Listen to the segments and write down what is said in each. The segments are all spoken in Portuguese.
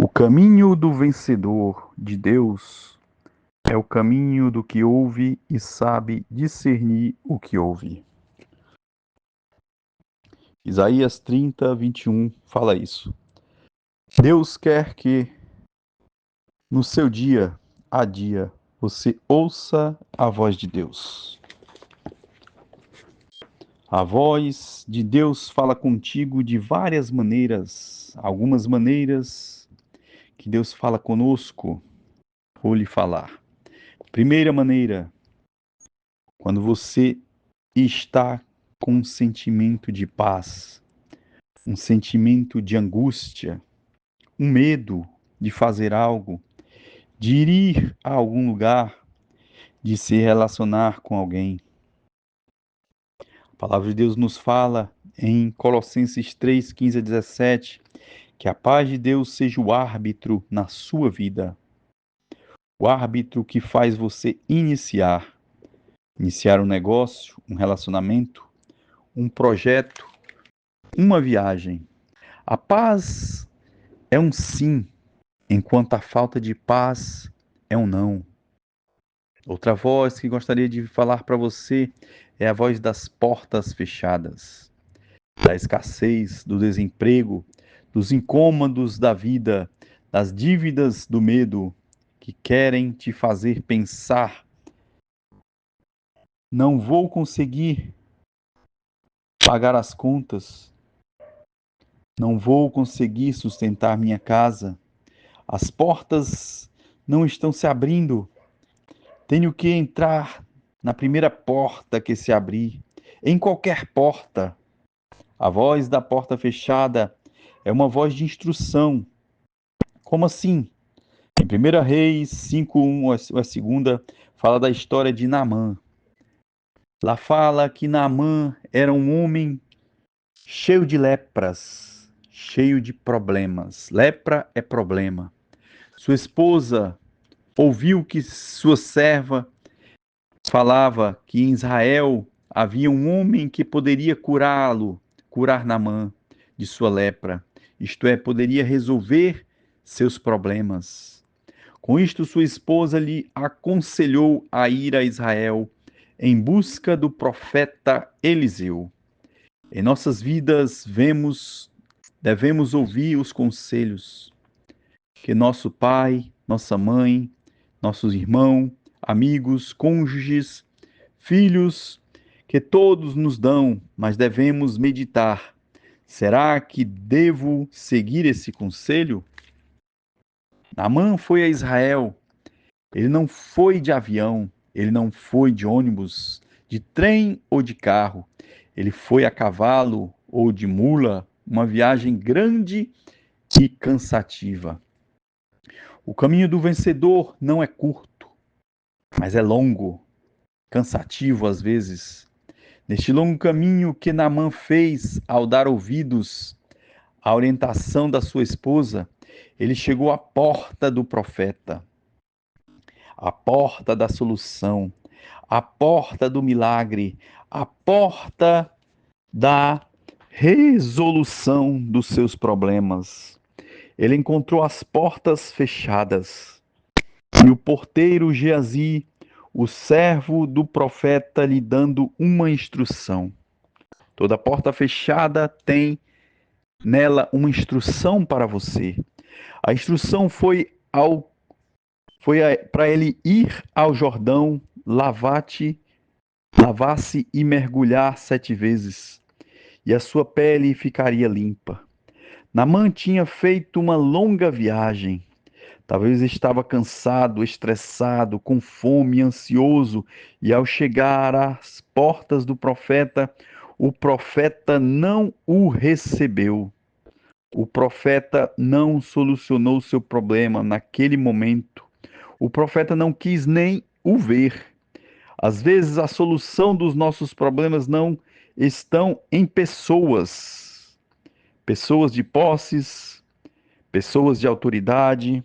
O caminho do vencedor de Deus é o caminho do que ouve e sabe discernir o que ouve. Isaías 30, 21 fala isso. Deus quer que no seu dia a dia você ouça a voz de Deus. A voz de Deus fala contigo de várias maneiras. Algumas maneiras que Deus fala conosco, vou lhe falar. Primeira maneira, quando você está com um sentimento de paz, um sentimento de angústia, um medo de fazer algo, de ir a algum lugar, de se relacionar com alguém. A palavra de Deus nos fala em Colossenses 3, 15 a 17, que a paz de Deus seja o árbitro na sua vida. O árbitro que faz você iniciar um negócio, um relacionamento, um projeto, uma viagem. A paz é um sim, enquanto a falta de paz é um não. Outra voz que gostaria de falar para você é a voz das portas fechadas, da escassez, do desemprego, dos incômodos da vida, das dívidas do medo que querem te fazer pensar: não vou conseguir pagar as contas, não vou conseguir sustentar minha casa, as portas não estão se abrindo, tenho que entrar na primeira porta que se abrir, em qualquer porta. A voz da porta fechada é uma voz de instrução. Como assim? Em 1 Reis 5:1, a segunda, fala da história de Naamã. Lá fala que Naamã era um homem cheio de lepras, cheio de problemas. Lepra é problema. Sua esposa ouviu que sua serva falava que em Israel havia um homem que poderia curá-lo, curar Naamã de sua lepra. Isto é, poderia resolver seus problemas. Com isto, sua esposa lhe aconselhou a ir a Israel em busca do profeta Eliseu. Em nossas vidas, devemos ouvir os conselhos que nosso pai, nossa mãe, nossos irmãos, amigos, cônjuges, filhos, que todos nos dão, mas devemos meditar. Será que devo seguir esse conselho? Naamã foi a Israel. Ele não foi de avião, ele não foi de ônibus, de trem ou de carro. Ele foi a cavalo ou de mula, uma viagem grande e cansativa. O caminho do vencedor não é curto, mas é longo, cansativo às vezes. Neste longo caminho que Naamã fez ao dar ouvidos à orientação da sua esposa, ele chegou à porta do profeta, à porta da solução, à porta do milagre, à porta da resolução dos seus problemas. Ele encontrou as portas fechadas e o porteiro Geazi, o servo do profeta, lhe dando uma instrução. Toda porta fechada tem nela uma instrução para você. A instrução foi para ele ir ao Jordão, lavar-se e mergulhar 7 vezes, e a sua pele ficaria limpa. Naamã tinha feito uma longa viagem. Talvez estava cansado, estressado, com fome, ansioso, e ao chegar às portas do profeta, o profeta não o recebeu. O profeta não solucionou seu problema naquele momento. O profeta não quis nem o ver. Às vezes a solução dos nossos problemas não estão em pessoas. Pessoas de posses, pessoas de autoridade,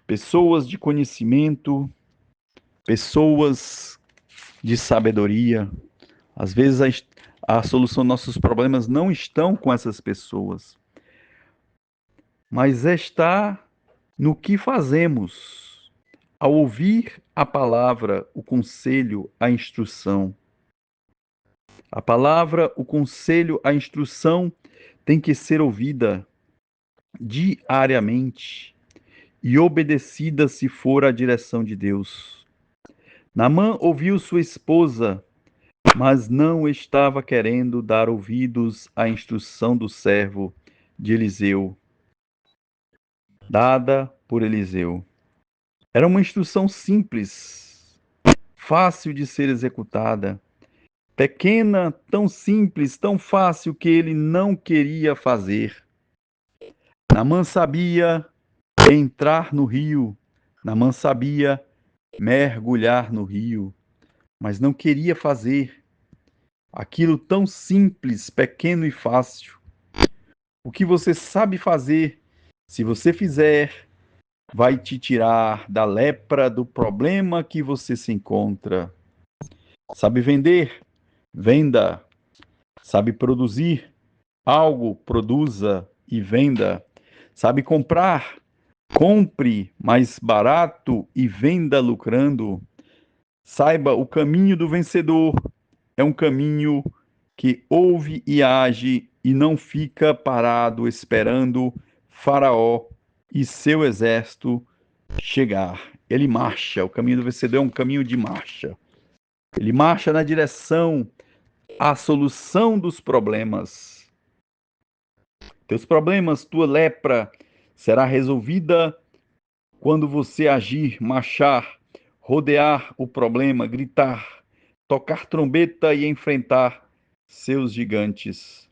pessoas de conhecimento, pessoas de sabedoria. Às vezes a solução dos nossos problemas não estão com essas pessoas, mas está no que fazemos. Ao ouvir a palavra, o conselho, a instrução. A palavra, o conselho, a instrução tem que ser ouvida diariamente e obedecida se for a direção de Deus. Naamã ouviu sua esposa, mas não estava querendo dar ouvidos à instrução do servo de Eliseu, dada por Eliseu. Era uma instrução simples, fácil de ser executada, pequena, tão simples, tão fácil que ele não queria fazer. Naamã sabia entrar no rio, Naamã sabia mergulhar no rio, mas não queria fazer aquilo tão simples, pequeno e fácil. O que você sabe fazer, se você fizer, vai te tirar da lepra do problema que você se encontra. Sabe vender? Venda. Sabe produzir algo? Produza e venda. Sabe comprar? Compre mais barato e venda lucrando. Saiba, o caminho do vencedor é um caminho que ouve e age e não fica parado esperando Faraó e seu exército chegar. Ele marcha, o caminho do vencedor é um caminho de marcha. Ele marcha na direção à solução dos problemas. Teus problemas, tua lepra será resolvida quando você agir, marchar, rodear o problema, gritar, tocar trombeta e enfrentar seus gigantes.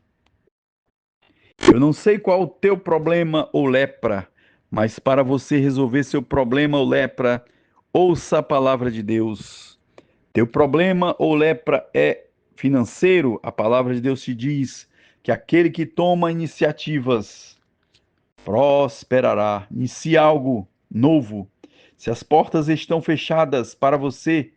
Eu não sei qual o teu problema ou lepra, mas para você resolver seu problema ou lepra, ouça a palavra de Deus. Teu problema ou lepra é financeiro, a palavra de Deus te diz que aquele que toma iniciativas prosperará. Inicie algo novo. Se as portas estão fechadas para você,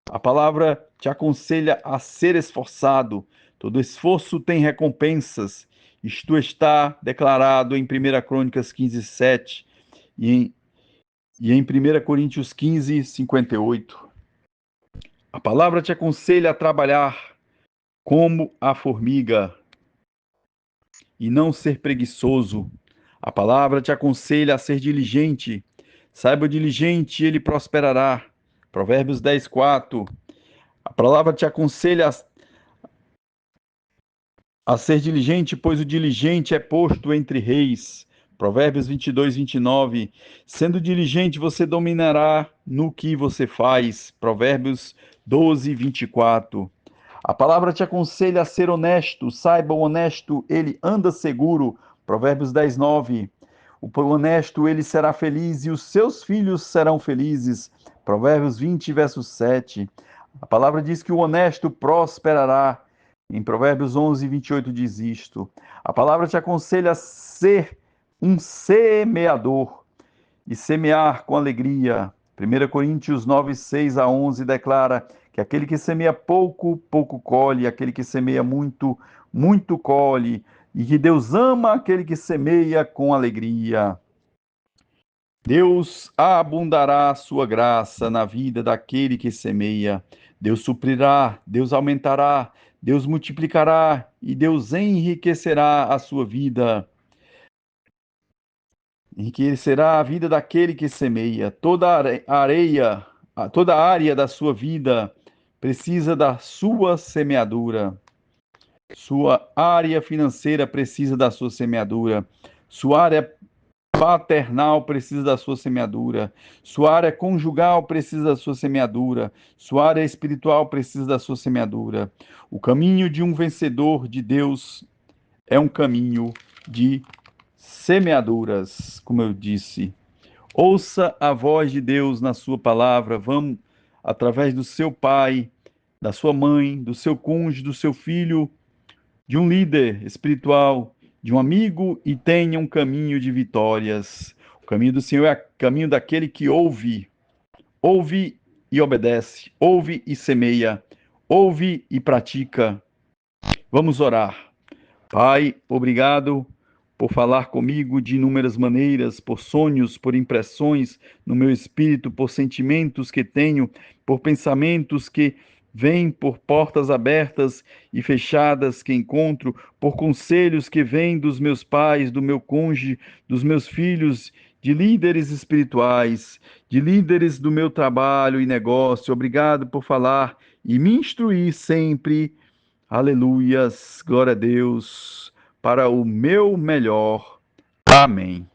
a palavra te aconselha a ser esforçado. Todo esforço tem recompensas. Isto está declarado em 1 Crônicas 15:7 e em 1 Coríntios 15:58. A palavra te aconselha a trabalhar como a formiga e não ser preguiçoso. A palavra te aconselha a ser diligente. Saiba o diligente, ele prosperará. Provérbios 10:4. A palavra te aconselha a ser diligente, pois o diligente é posto entre reis. Provérbios 22:29. Sendo diligente, você dominará no que você faz. Provérbios 12:24. A palavra te aconselha a ser honesto. Saiba, o honesto, ele anda seguro. Provérbios 10:9. O honesto, ele será feliz e os seus filhos serão felizes. Provérbios 20, verso 7. A palavra diz que o honesto prosperará. Em Provérbios 11:28 diz isto. A palavra te aconselha a ser um semeador e semear com alegria. 1 Coríntios 9:6-11 declara que aquele que semeia pouco, pouco colhe, aquele que semeia muito, muito colhe, e que Deus ama aquele que semeia com alegria. Deus abundará a sua graça na vida daquele que semeia. Deus suprirá, Deus aumentará, Deus multiplicará e Deus enriquecerá a sua vida. Enriquecerá a vida daquele que semeia. Toda areia, toda área da sua vida precisa da sua semeadura. Sua área financeira precisa da sua semeadura. Sua área paternal precisa da sua semeadura. Sua área conjugal precisa da sua semeadura. Sua área espiritual precisa da sua semeadura. O caminho de um vencedor de Deus é um caminho de semeaduras, como eu disse. Ouça a voz de Deus na sua palavra. Vamos, através do seu pai, da sua mãe, do seu cônjuge, do seu filho, de um líder espiritual, de um amigo, e tenha um caminho de vitórias. O caminho do Senhor é o caminho daquele que ouve e obedece, ouve e semeia, ouve e pratica. Vamos orar. Pai, obrigado por falar comigo de inúmeras maneiras, por sonhos, por impressões no meu espírito, por sentimentos que tenho, por pensamentos que vêm, por portas abertas e fechadas que encontro, por conselhos que vêm dos meus pais, do meu cônjuge, dos meus filhos, de líderes espirituais, de líderes do meu trabalho e negócio. Obrigado por falar e me instruir sempre. Aleluias, glória a Deus, para o meu melhor. Amém.